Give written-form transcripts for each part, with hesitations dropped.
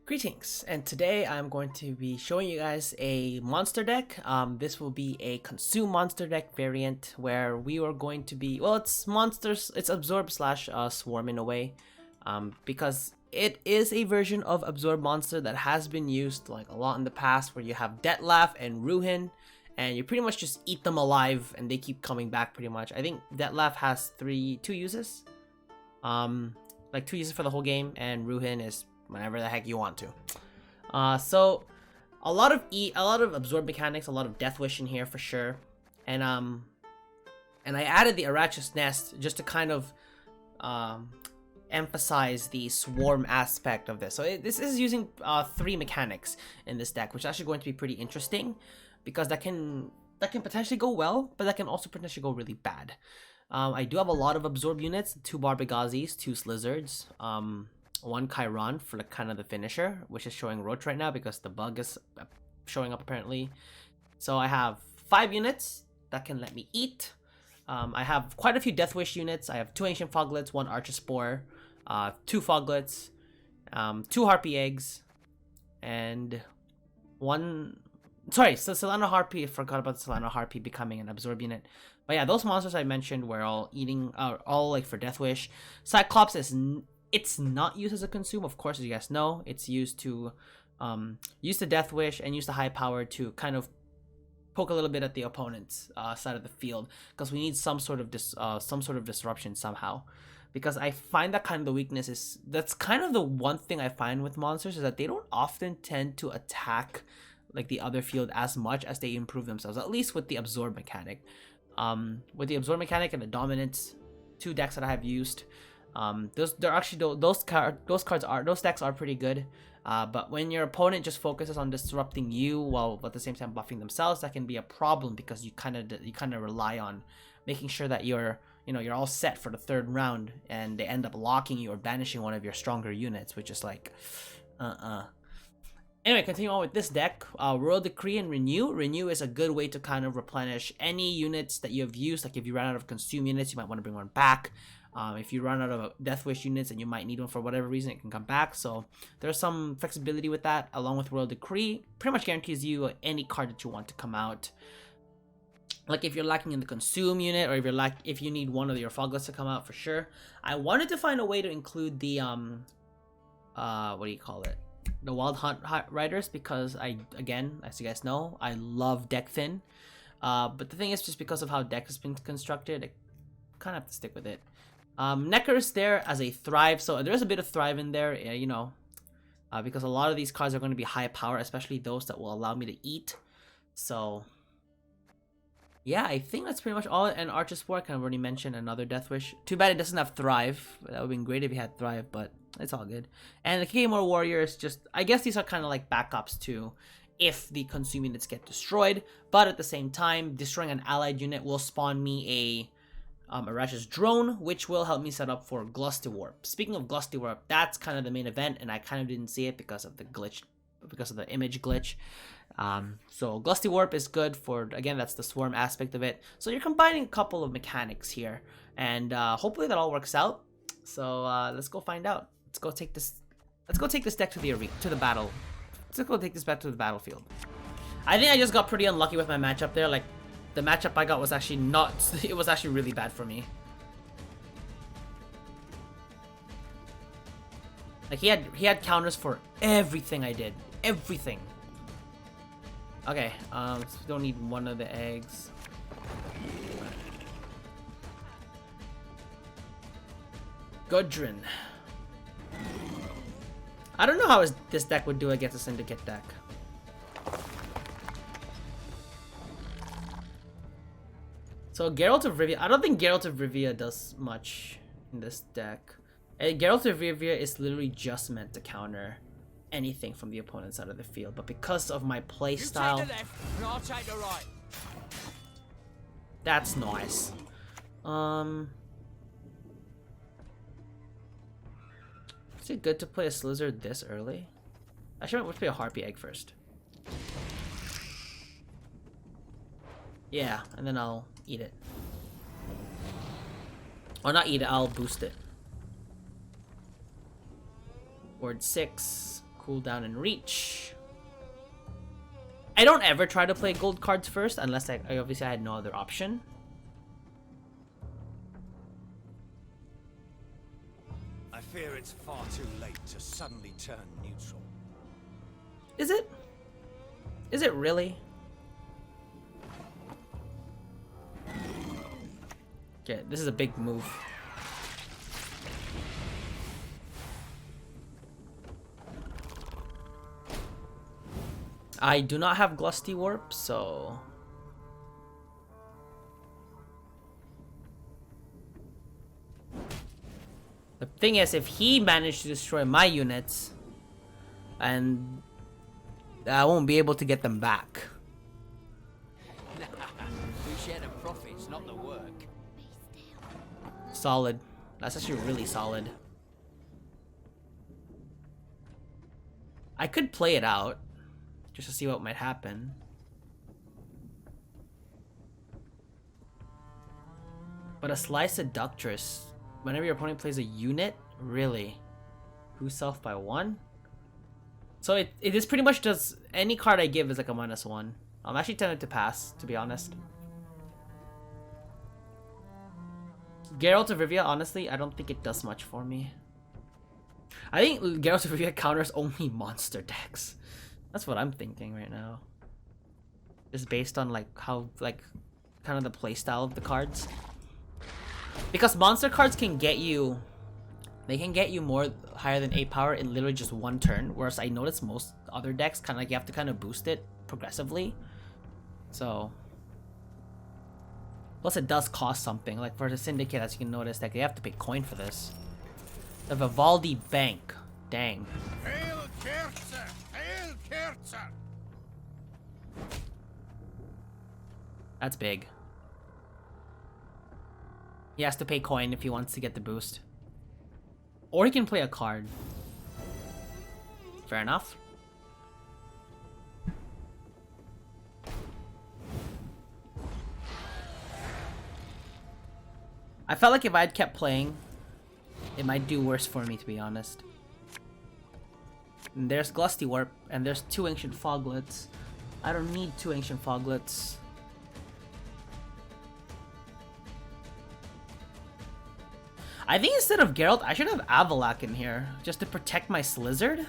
Greetings, and today I'm going to be showing you guys a monster deck. This will be a consume monster deck variant where we are going to be, well, it's monsters, it's absorb slash swarm in a way, because it is a version of absorb monster that has been used like a lot in the past, where you have Detlef and Ruhin, and you pretty much just eat them alive and they keep coming back pretty much. I think Detlef has two uses, like 2 uses for the whole game, and Ruhin is whenever the heck you want to. So a lot of absorb mechanics, a lot of Death Wish in here for sure, and I added the Arach's Nest just to kind of emphasize the swarm aspect of this. So this is using 3 mechanics in this deck, which is actually going to be pretty interesting because that can potentially go well, but that can also potentially go really bad. I do have a lot of absorb units: 2 Barbagazis, 2 Slizzards, 1 Chiron for kind of the finisher, which is showing Roach right now because the bug is showing up apparently. So I have 5 units that can let me eat. I have quite a few Death Wish units. I have 2 Ancient Foglets, 1 Archespore, 2 Foglets, 2 Harpy Eggs, and 1... Sorry, so Solana Harpy. I forgot about the Solana Harpy becoming an absorb unit. But yeah, those monsters I mentioned were all eating, all like for Death Wish. Cyclops is... It's not used as a consume, of course, as you guys know. It's used to use the Death Wish and use the high power to kind of poke a little bit at the opponent's side of the field, because we need some sort of disruption somehow. Because I find that kind of the weakness is, that's kind of the one thing I find with monsters, is that they don't often tend to attack like the other field as much as they improve themselves, at least with the absorb mechanic. With the absorb mechanic and the dominance 2 decks that I have used, those decks are pretty good, but when your opponent just focuses on disrupting you while at the same time buffing themselves, that can be a problem, because you kind of rely on making sure that you're all set for the 3rd round, and they end up locking you or banishing one of your stronger units, which is like Anyway, continue on with this deck. Royal Decree and Renew. Renew is a good way to kind of replenish any units that you have used. Like if you run out of consume units, you might want to bring one back. If you run out of Death Wish units and you might need one for whatever reason, it can come back. So there's some flexibility with that, along with Royal Decree. Pretty much guarantees you any card that you want to come out. Like if you're lacking in the consume unit, or if you need one of your Foglets to come out for sure. I wanted to find a way to include the what do you call it? The Wild Hunt Riders, because again, as you guys know, I love deck thin. But the thing is, just because of how deck has been constructed, I kind of have to stick with it. Necker is there as a thrive, so there's a bit of thrive in there, because a lot of these cards are going to be high power, especially those that will allow me to eat. So yeah, I think that's pretty much all. And Archespore, I kind of already mentioned another Death Wish. Too bad it doesn't have thrive. That would have been great if it had thrive, but it's all good. And the Kikimor Warrior is just, I guess these are kind of like backups to if the consume units get destroyed, but at the same time, destroying an allied unit will spawn me a Arach's Drone, which will help me set up for Glusty Warp. Speaking of Glusty Warp, that's kind of the main event, and I kind of didn't see it because of the glitch, because of the image glitch. So Glusty Warp is good for, again, that's the swarm aspect of it. So you're combining a couple of mechanics here, and hopefully that all works out. So let's go find out. Let's go take this deck to the battle. Let's go take this back to the battlefield. I think I just got pretty unlucky with my matchup there. Like, the matchup I got was actually not, it was actually really bad for me. Like he had counters for everything I did. Everything. Okay, so we don't need one of the eggs. Gudrun. I don't know how this deck would do against a Syndicate deck. So Geralt of Rivia, I don't think Geralt of Rivia does much in this deck. And Geralt of Rivia is literally just meant to counter anything from the opponent's side of the field. But because of my playstyle, You take the left, and I'll take the right. That's nice. Is it good to play a Slizzard this early? Actually, let's play a Harpy Egg first. Yeah, and then I'll eat it. Or not eat it, I'll boost it. Ward 6. cooldown and reach. I don't ever try to play gold cards first unless I obviously I had no other option. I fear it's far too late to suddenly turn neutral. Is it? Is it really? Okay, this is a big move. I do not have Glusty Warp, so... The thing is, if he managed to destroy my units, and I won't be able to get them back. We share the profits, not the work. Solid. That's actually really solid. I could play it out, just to see what might happen. But a Sly Seductress, whenever your opponent plays a unit, really? Who's self by 1? So it is pretty much just any card I give is like a -1. I'm actually tempted to pass, to be honest. Geralt of Rivia, honestly, I don't think it does much for me. I think Geralt of Rivia counters only monster decks. That's what I'm thinking right now. Just based on like how like kind of the playstyle of the cards. Because monster cards can get you, they can get you more higher than 8 power in literally just 1 turn. Whereas I notice most other decks kind of like you have to kind of boost it progressively. So plus it does cost something. Like for the Syndicate, as you can notice, like they have to pay coin for this. The Vivaldi Bank, dang. Hail Kerzer! Hail Kerzer! That's big. He has to pay coin if he wants to get the boost. Or he can play a card. Fair enough. I felt like if I had kept playing, it might do worse for me, to be honest. And there's Glusty Warp, and there's 2 Ancient Foglets. I don't need 2 Ancient Foglets. I think instead of Geralt, I should have Avalak in here, just to protect my Slizzard.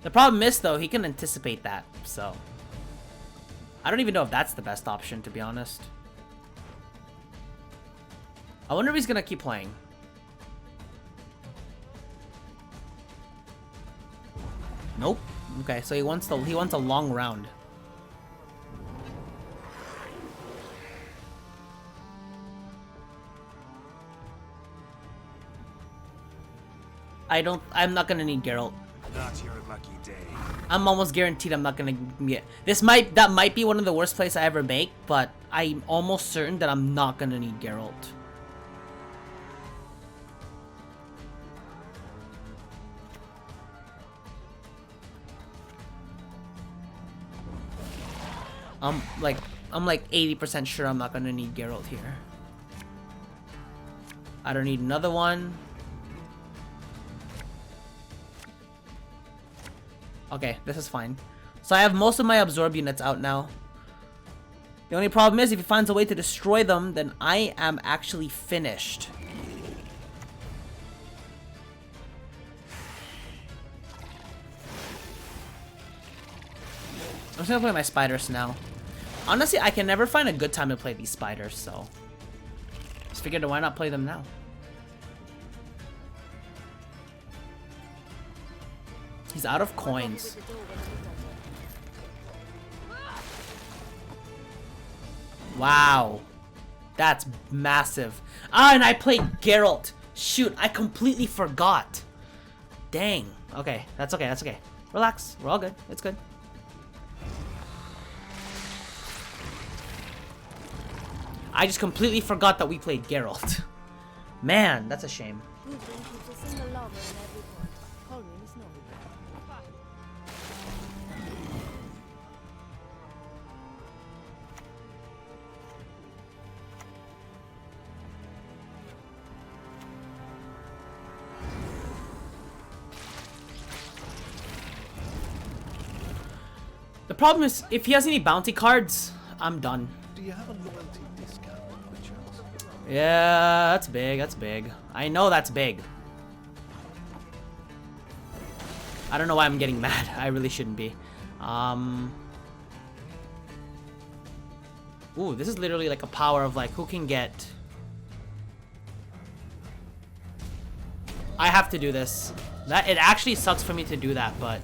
The problem is, though, he can anticipate that, so... I don't even know if that's the best option, to be honest. I wonder if he's gonna keep playing. Nope. Okay, so he wants a long round. I'm not gonna need Geralt. Not your lucky day. I'm almost guaranteed I'm not gonna get that might be one of the worst plays I ever make, but I'm almost certain that I'm not gonna need Geralt. I'm like 80% sure I'm not gonna need Geralt here. I don't need another one. Okay, this is fine. So I have most of my absorb units out now. The only problem is if he finds a way to destroy them, then I am actually finished. I'm just gonna play my spiders now. Honestly, I can never find a good time to play these spiders, so just figured why not play them now. He's out of coins. Wow. That's massive. Ah, and I played Geralt. Shoot, I completely forgot. Dang. Okay, that's okay, that's okay. Relax, we're all good. It's good. I just completely forgot that we played Geralt. Man, that's a shame. The problem is, if he has any bounty cards, I'm done. Do you have a loyalty discount by chance? Yeah, that's big, that's big. I know that's big. I don't know why I'm getting mad. I really shouldn't be. Ooh, this is literally like a power of like, who can get... I have to do this. It actually sucks for me to do that, but...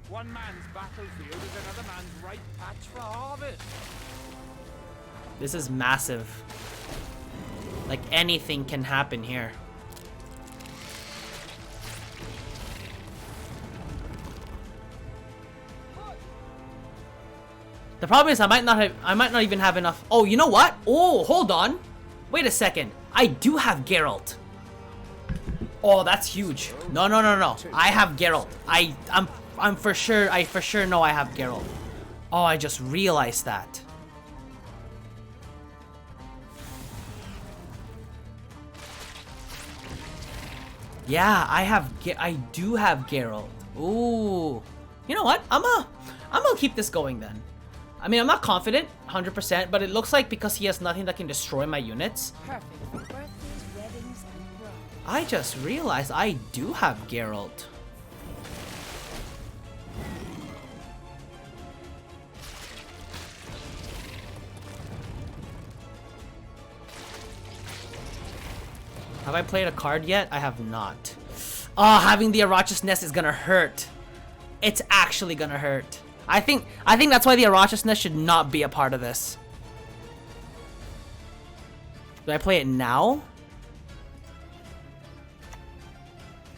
One man's battlefield is another man's ripe patch for harvest. This is massive. Like, anything can happen here. The problem is I might not even have enough. Oh, you know what? Oh, hold on. Wait a second. I do have Geralt. Oh, that's huge. No. I have Geralt. I'm for sure. I for sure know I have Geralt. Oh, I just realized that. Yeah, I do have Geralt. Ooh. You know what? I'm gonna keep this going then. I mean, I'm not confident 100%, but it looks like because he has nothing that can destroy my units. Perfect for birthdays, weddings, and growth. I just realized I do have Geralt. Have I played a card yet? I have not. Oh, having the Arachis Nest is gonna hurt. It's actually gonna hurt. I think that's why the Arachis Nest should not be a part of this. Do I play it now?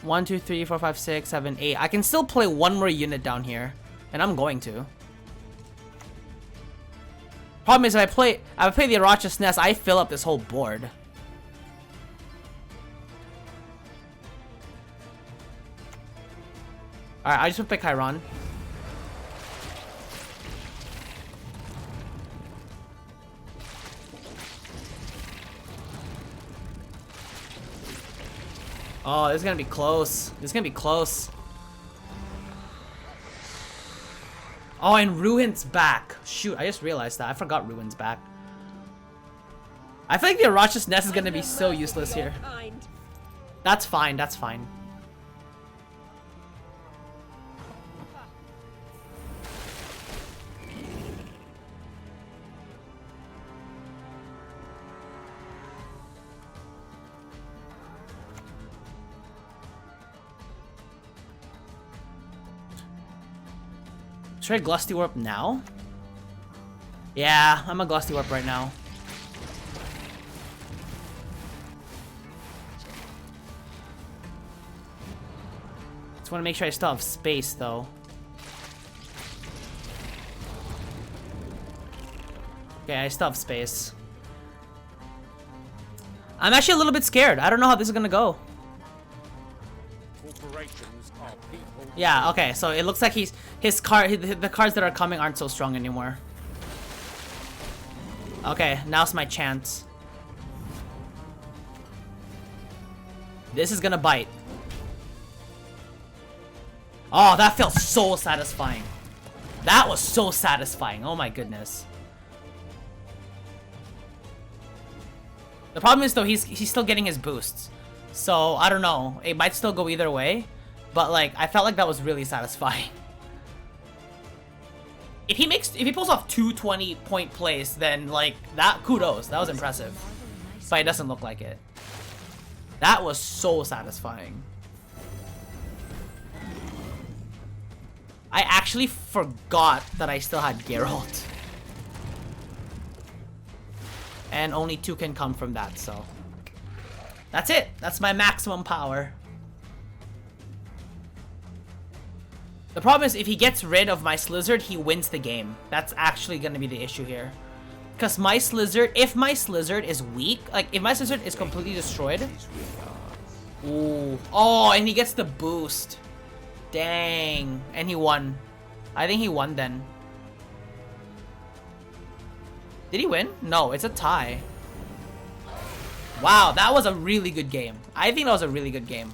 1, 2, 3, 4, 5, 6, 7, 8. I can still play one more unit down here, and I'm going to. Problem is, if I play the Arachis Nest, I fill up this whole board. Alright, I just want to pick Chiron. Oh, this is gonna be close. This is gonna be close. Oh, and Ruin's back. Shoot, I just realized that. I forgot Ruin's back. I feel like the Arachis Nest is gonna be so useless here. That's fine, that's fine. Should I Glusty Warp now? Yeah, I'm a Glusty Warp right now. Just want to make sure I still have space, though. Okay, I still have space. I'm actually a little bit scared. I don't know how this is gonna go. Corporations are people. Yeah, okay, so it looks like the cards that are coming aren't so strong anymore. Okay, now's my chance. This is gonna bite. Oh, that felt so satisfying. That was so satisfying. Oh my goodness. The problem is though, he's still getting his boosts. So, I don't know. It might still go either way. But like, I felt like that was really satisfying. If he pulls off 2 20-point plays, then like, that, kudos. That was impressive. But it doesn't look like it. That was so satisfying. I actually forgot that I still had Geralt. And only 2 can come from that, so. That's it. That's my maximum power. The problem is if he gets rid of my Slizzard, he wins the game. That's actually going to be the issue here. Because my Slizzard, if my Slizzard is weak, like if my Slizzard is completely destroyed. Ooh. Oh, and he gets the boost. Dang. And he won. I think he won then. Did he win? No, it's a tie. Wow, that was a really good game. I think that was a really good game.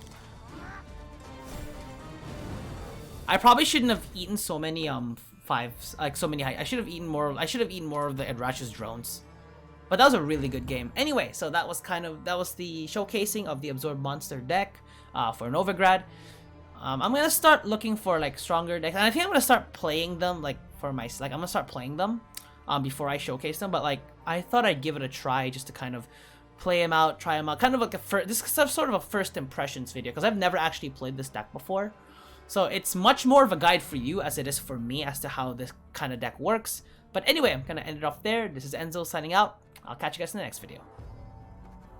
I probably shouldn't have eaten so many fives, like so many. I should have eaten more. I should have eaten more of the Edrash's drones. But that was a really good game. Anyway, so that was the showcasing of the Absorb Monster deck for Novigrad. I'm gonna start looking for like stronger decks, and I think I'm gonna start playing them like I'm gonna start playing them before I showcase them. But like I thought I'd give it a try just to kind of play them out, try them out, kind of like this is sort of a first impressions video because I've never actually played this deck before. So it's much more of a guide for you as it is for me as to how this kind of deck works. But anyway, I'm gonna end it off there. This is Enzo signing out. I'll catch you guys in the next video.